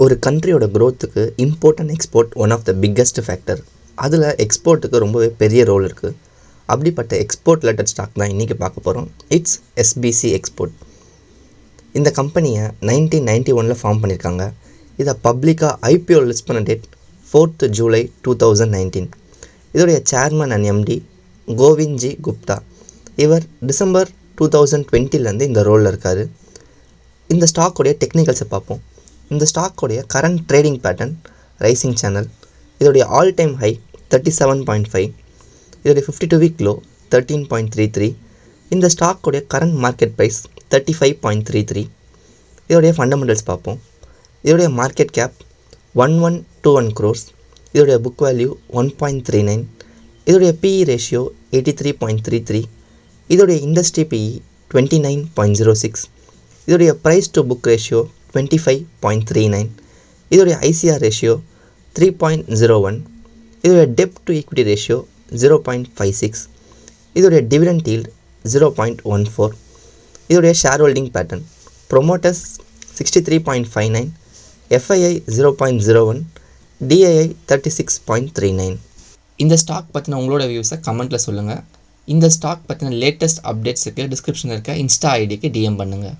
ஒரு கண்ட்ரியோட க்ரோத்துக்கு import and export one of the biggest factor. அதில் எக்ஸ்போர்ட்டுக்கு ரொம்பவே பெரிய ரோல் இருக்குது. அப்படிப்பட்ட எக்ஸ்போர்ட் ரிலேட்டட் ஸ்டாக் தான் இன்றைக்கி பார்க்க போகிறோம். It's SPC export. இந்த கம்பெனியை 1991 ஃபார்ம் பண்ணியிருக்காங்க. இதை பப்ளிக்காக ஐபிஓ லிஸ்ட் பண்ண டேட் 4th July 2019. இதோடைய சேர்மன் அண்ட் எம்டி கோவிந்த்ஜி குப்தா. இவர் டிசம்பர் 2020 இந்த ரோலில் இருக்கார். இந்த ஸ்டாக்கோடைய டெக்னிக்கல்ஸை பார்ப்போம். இந்த ஸ்டாக்கோடைய current trading pattern rising channel. இதோடைய ஆல் டைம் ஹை 37.5. இதோடைய 52 வீக் லோ 13.33. இந்த ஸ்டாக்கோடைய கரண்ட் மார்க்கெட் ப்ரைஸ் 35.33. இதோடைய ஃபண்டமெண்டல்ஸ் பார்ப்போம். இதோடைய மார்க்கெட் கேப் 1121 crores. இதோடைய புக் வேல்யூ 1.39. இதோடைய பிஇ ரேஷியோ 83.33. இதோடைய இண்டஸ்ட்ரி பிஇ 29.06. இதோடைய ப்ரைஸ் டு புக் ரேஷியோ 25.39. இதோடைய ஐசிஆர் ரேஷியோ 3.01. இதோடைய டெப்ட் டு ஈக்விட்டி ரேஷியோ 0.56. இதோடைய டிவிடெண்ட் ஈல்ட் 0.14. இதோடைய share holding pattern promoters 63.59, FII 0.01, DII 36.39. இந்த ஸ்டாக் பற்றின உங்களோட வியூஸை கமெண்ட்டில் சொல்லுங்கள். இந்த ஸ்டாக் பற்றின லேட்டஸ்ட் அப்டேட்ஸுக்கு டிஸ்கிரிப்ஷனில் இருக்க இன்ஸ்டா ஐடிக்கு டிஎம் பண்ணுங்கள்.